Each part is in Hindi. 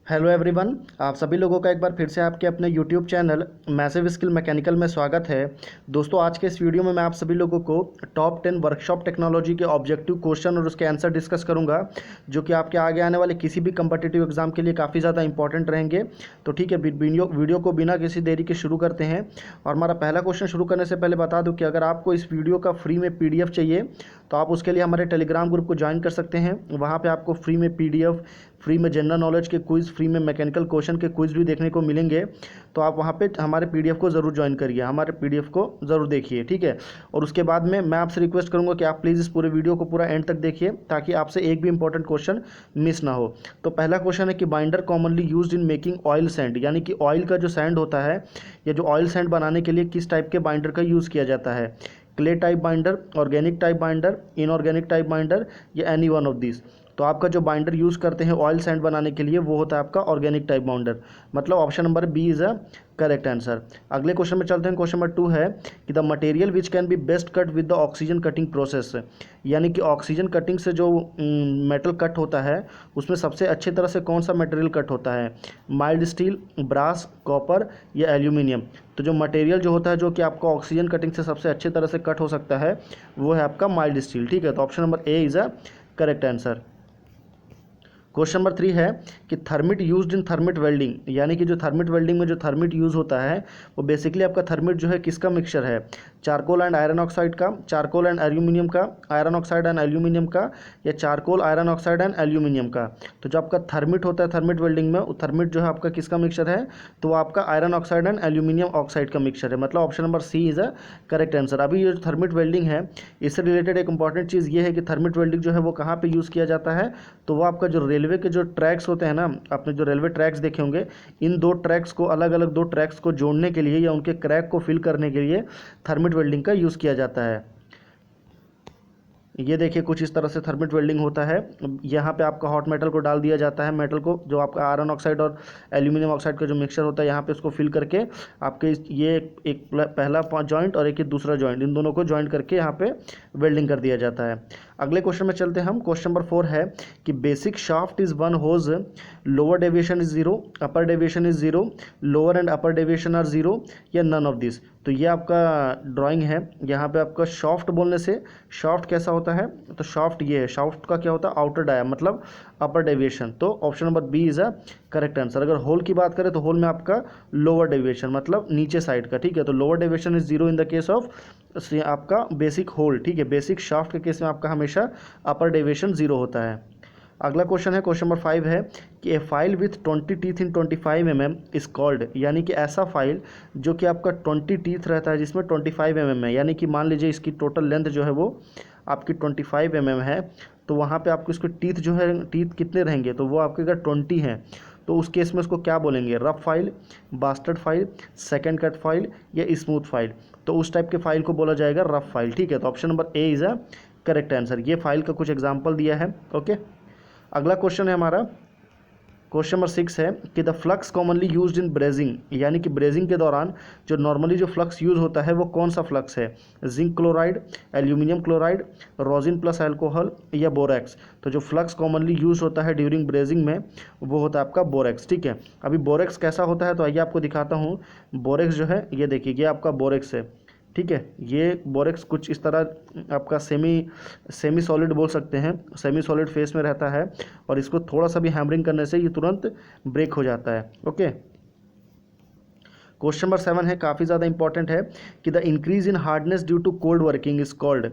हेलो एवरीवन, आप सभी लोगों का एक बार फिर से आपके अपने YouTube channel massive skill mechanical में स्वागत है। दोस्तों, आज के इस वीडियो में मैं आप सभी लोगों को टॉप 10 वर्कशॉप टेक्नोलॉजी के ऑब्जेक्टिव क्वेश्चन और उसके आंसर डिस्कस करूंगा, जो कि आपके आगे आने वाले किसी भी कम्पिटिटिव एग्जाम के लिए काफ़ी ज़्यादा इंपॉर्टेंट रहेंगे। तो ठीक है, वीडियो को बिना किसी देरी के शुरू करते हैं। और हमारा पहला क्वेश्चन शुरू करने से पहले बता दूँ कि अगर आपको इस वीडियो का फ्री में PDF चाहिए तो आप उसके लिए हमारे टेलीग्राम ग्रुप को ज्वाइन कर सकते हैं। वहाँ पर आपको फ्री में PDF, फ्री में जनरल नॉलेज के क्विज़, फ्री में मैकेनिकल क्वेश्चन के क्विज़ भी देखने को मिलेंगे। तो आप वहाँ पे हमारे PDF को ज़रूर ज्वाइन करिए, हमारे PDF को ज़रूर देखिए, ठीक है। और उसके बाद में मैं आपसे रिक्वेस्ट करूँगा कि आप प्लीज़ इस पूरे वीडियो को पूरा एंड तक देखिए, ताकि आपसे एक भी इंपॉर्टेंट क्वेश्चन मिस ना हो। तो पहला क्वेश्चन है कि binder commonly used in making oil sand, यानी कि ऑयल का जो सैंड होता है या जो ऑयल सैंड बनाने के लिए किस टाइप के बाइंडर का यूज़ किया जाता है। Clay type binder, organic type binder, inorganic type binder या एनी वन ऑफ दिस। तो आपका जो बाइंडर यूज़ करते हैं ऑयल सैंड बनाने के लिए वो होता है आपका ऑर्गेनिक टाइप बाइंडर, मतलब option number B is a correct answer. अगले क्वेश्चन में चलते हैं। क्वेश्चन नंबर 2 है कि the material which can be best cut with the oxygen cutting process, यानी कि ऑक्सीजन कटिंग से जो मेटल कट होता है उसमें सबसे अच्छे तरह से कौन सा मटेरियल कट होता है। माइल्ड स्टील, ब्रास, कॉपर या एल्यूमिनियम। तो जो मटेरियल जो होता है जो कि आपका ऑक्सीजन कटिंग से सबसे अच्छे तरह से कट हो सकता है वो है आपका माइल्ड स्टील, ठीक है। तो option number A is a correct answer. Question number 3 है कि thermit used in thermit welding, यानी कि जो थर्मिट वेल्डिंग में जो थर्मिट यूज़ होता है वो बेसिकली आपका थर्मिट जो है किसका मिक्सचर है। चारकोल एंड आयरन ऑक्साइड का, चारकोल एंड एल्यूमिनियम का, आयरन ऑक्साइड एंड एल्यूमिनियम का, या charcoal, iron oxide and aluminium का। तो जो आपका थर्मिट होता है थर्मिट वेल्डिंग में, वो थर्मिट जो है आपका किसका मिक्सचर है, तो वो आपका iron oxide and aluminium oxide का मिक्सचर है, मतलब option number C is a correct answer. अभी ये जो थर्मिट वेल्डिंग है इससे रिलेटेड एक इंपॉर्टेंट चीज़ ये है कि थर्मिट वेल्डिंग जो है वो कहाँ पर यूज़ किया जाता है, तो वो आपका जो रेलवे के जो ट्रैक्स होते हैं ना, आपने जो रेलवे ट्रैक्स देखे होंगे, इन दो ट्रैक्स को अलग अलग दो ट्रैक्स को जोड़ने के लिए या उनके क्रैक को फिल करने के लिए थर्मिट वेल्डिंग का यूज़ किया जाता है। ये देखिए कुछ इस तरह से थर्मिट वेल्डिंग होता है। यहाँ पे आपका हॉट मेटल को डाल दिया जाता है, मेटल को जो आपका आयरन ऑक्साइड और एल्यूमिनियम ऑक्साइड का जो मिक्सचर होता है यहाँ पे उसको फिल करके आपके ये एक पहला जॉइंट और एक ही दूसरा जॉइंट, इन दोनों को जॉइंट करके यहाँ पे वेल्डिंग कर दिया जाता है। अगले क्वेश्चन में चलते हैं हम। क्वेश्चन नंबर 4 है कि basic shaft is one whose, lower deviation is 0, upper deviation is 0, lower and upper deviation are 0 या नन ऑफ दिस। तो ये आपका ड्राइंग है, यहाँ पे आपका शाफ्ट बोलने से शाफ्ट कैसा होता है, तो शाफ्ट ये है, शाफ्ट का क्या होता है आउटर डाया, मतलब अपर डेविएशन। तो option number B is a correct answer. अगर होल की बात करें तो होल में आपका लोअर डेविएशन, मतलब नीचे साइड का, ठीक है। तो lower deviation is 0 in the case of आपका बेसिक होल, ठीक है। बेसिक शाफ्ट के केस में आपका हमेशा अपर डेविएशन 0 होता है। अगला क्वेश्चन है, क्वेश्चन नंबर 5 है कि a file with 20 teeth in 25 mm is called, यानी कि ऐसा फाइल जो कि आपका 20 टीथ रहता है जिसमें 25 mm है, यानी कि मान लीजिए इसकी टोटल लेंथ जो है वो आपकी 25 mm है, तो वहाँ पे आपको इसके टीथ जो है, टीथ कितने रहेंगे, तो वो आपके अगर 20 हैं तो उस केस में उसको क्या बोलेंगे, rough file, bastard file, second cut file या स्मूथ फाइल। तो उस टाइप के फाइल को बोला जाएगा रफ फाइल, ठीक है। तो option number A is a correct answer. ये फाइल का कुछ एग्जाम्पल दिया है, ओके। अगला क्वेश्चन है हमारा, क्वेश्चन नंबर 6 है कि the flux commonly used in brazing, यानी कि ब्रेजिंग के दौरान जो नॉर्मली जो फ्लक्स यूज़ होता है वो कौन सा फ्लक्स है। Zinc chloride, aluminium chloride, rosin plus alcohol या बोरेक्स। तो जो फ्लक्स कॉमनली यूज़ होता है ड्यूरिंग ब्रेजिंग में वो होता है आपका बोरेक्स, ठीक है। अभी बोरेक्स कैसा होता है तो आइए आपको दिखाता हूँ। बोरेक्स जो है ये देखिए, ये आपका बोरेक्स है, ठीक है। ये बोरेक्स कुछ इस तरह आपका सेमी सॉलिड बोल सकते हैं, सेमी सॉलिड फेस में रहता है और इसको थोड़ा सा भी हैमरिंग करने से ये तुरंत ब्रेक हो जाता है, ओके। क्वेश्चन नंबर 7 है, काफ़ी ज़्यादा इंपॉर्टेंट है कि the increase in hardness due to cold working is called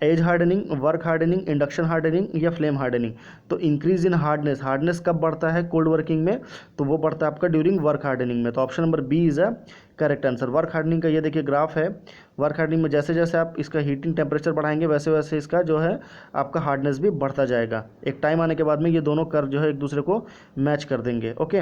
age hardening, work hardening, induction hardening या फ्लेम हार्डनिंग। तो इंक्रीज इन हार्डनेस, हार्डनेस कब बढ़ता है कोल्ड वर्किंग में, तो वो बढ़ता है आपका ड्यूरिंग वर्क हार्डनिंग में। तो option number B is a correct answer. Work hardening का ये देखिए ग्राफ है, वर्क हार्डनिंग में जैसे जैसे आप इसका हीटिंग टेम्परेचर बढ़ाएंगे वैसे वैसे इसका जो है आपका हार्डनेस भी बढ़ता जाएगा। एक टाइम आने के बाद में ये दोनों कर्व जो है एक दूसरे को मैच कर देंगे, ओके।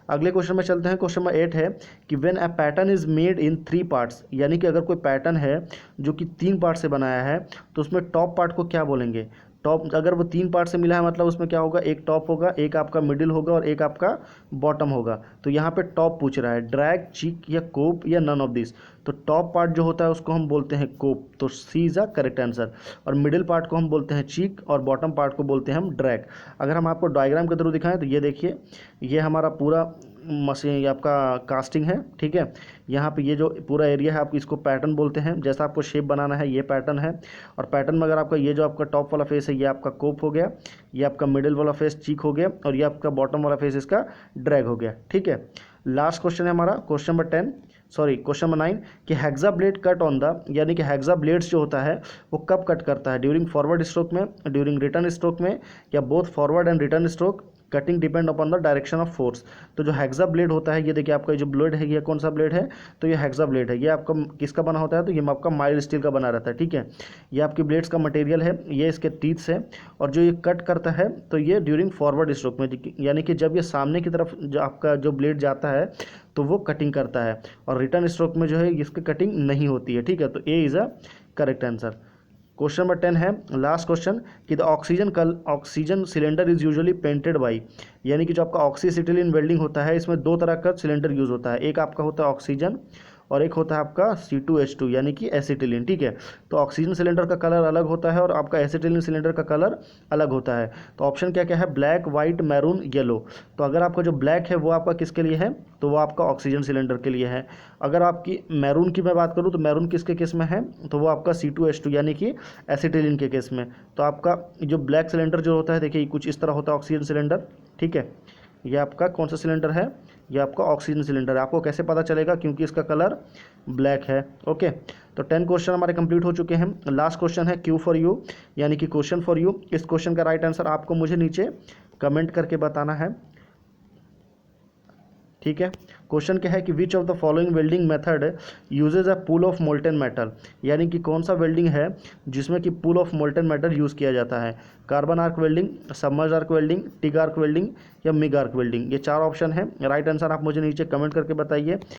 अगले क्वेश्चन में चलते हैं। क्वेश्चन नंबर 8 है कि when a pattern is made in 3 parts, यानी कि अगर कोई पैटर्न है जो कि 3 पार्ट से बनाया है तो उसमें टॉप पार्ट को क्या बोलेंगे। टॉप अगर वो 3 पार्ट से मिला है मतलब उसमें क्या होगा, एक टॉप होगा, एक आपका मिडिल होगा और एक आपका बॉटम होगा। तो यहाँ पे टॉप पूछ रहा है, ड्रैग, चीक या कोप या नन ऑफ दिस। तो टॉप पार्ट जो होता है उसको हम बोलते हैं कोप, तो सी इज़ अ करेक्ट आंसर। और मिडिल पार्ट को हम बोलते हैं चीक और बॉटम पार्ट को बोलते हैं हम ड्रैग। अगर हम आपको डायग्राम के थ्रू दिखाएं तो ये देखिए, ये हमारा पूरा मशीन, ये आपका कास्टिंग है, ठीक है। यहाँ पे ये जो पूरा एरिया है आप इसको पैटर्न बोलते हैं, जैसा आपको शेप बनाना है ये पैटर्न है। और पैटर्न में अगर आपका ये जो आपका टॉप वाला फेस है ये आपका कोप हो गया, ये आपका मिडिल वाला फेस चीक हो गया और ये आपका बॉटम वाला फेस इसका ड्रैग हो गया, ठीक है। लास्ट क्वेश्चन है हमारा क्वेश्चन नंबर 9 कि hexa blade cut on the, यानी कि हेक्सा ब्लेड्स जो होता है वो कब कट करता है, ड्यूरिंग फॉरवर्ड स्ट्रोक में, ड्यूरिंग रिटर्न स्ट्रोक में, या both forward and return stroke, cutting depend upon the direction of force. तो जो हेक्सा ब्लेड होता है, ये देखिए आपका जो ब्लेड है ये कौन सा ब्लेड है, तो ये हेक्सा ब्लेड है। ये आपका किसका बना होता है, तो ये आपका माइल्ड स्टील का बना रहता है, ठीक है। ये आपकी ब्लेड्स का मटेरियल है, ये इसके टीथ्स है। और जो ये कट करता है तो ये ड्यूरिंग फॉरवर्ड स्ट्रोक में, यानी कि जब ये सामने की तरफ जो आपका जो ब्लेड जाता है तो वो कटिंग करता है, और रिटर्न स्ट्रोक में जो है इसकी कटिंग नहीं होती है, ठीक है। तो ए is a correct answer. Question number 10 है लास्ट क्वेश्चन कि the oxygen cylinder is usually painted by, यानी कि जो आपका ऑक्सीसिटिलीन वेल्डिंग होता है इसमें दो तरह का सिलेंडर यूज़ होता है, एक आपका होता है ऑक्सीजन और एक होता है आपका C2H2 यानी कि एसिटिलीन, ठीक है। तो ऑक्सीजन सिलेंडर का कलर अलग होता है और आपका एसिटिलीन सिलेंडर का कलर अलग होता है। तो ऑप्शन क्या क्या है, ब्लैक, वाइट, मैरून, येलो। तो अगर आपका जो ब्लैक है वो आपका किसके लिए है, तो वो आपका ऑक्सीजन सिलेंडर के लिए है। अगर आपकी मैरून की मैं बात करूँ तो मैरून किसके केस में है, तो वो आपका C2H2 यानी कि एसिटिलीन के केस में। तो आपका जो ब्लैक सिलेंडर जो होता है देखिए कुछ इस तरह होता है ऑक्सीजन सिलेंडर, ठीक है। ये आपका कौन सा सिलेंडर है, ये आपका ऑक्सीजन सिलेंडर है। आपको कैसे पता चलेगा, क्योंकि इसका कलर ब्लैक है, ओके। तो 10 क्वेश्चन हमारे कंप्लीट हो चुके हैं। लास्ट क्वेश्चन है क्यू फॉर यू, यानी कि क्वेश्चन फॉर यू। इस क्वेश्चन का राइट आंसर आपको मुझे नीचे कमेंट करके बताना है, ठीक है। क्वेश्चन क्या है कि which of the following welding method usage a pool of molten metal, यानी कि कौन सा वेल्डिंग है जिसमें कि pool of molten metal use किया जाता है, carbon arc welding, submerge arc welding, TIG arc welding या मिग आर्क वेल्डिंग। ये 4 ऑप्शन है। राइट आंसर आप मुझे नीचे कमेंट करके बताइए।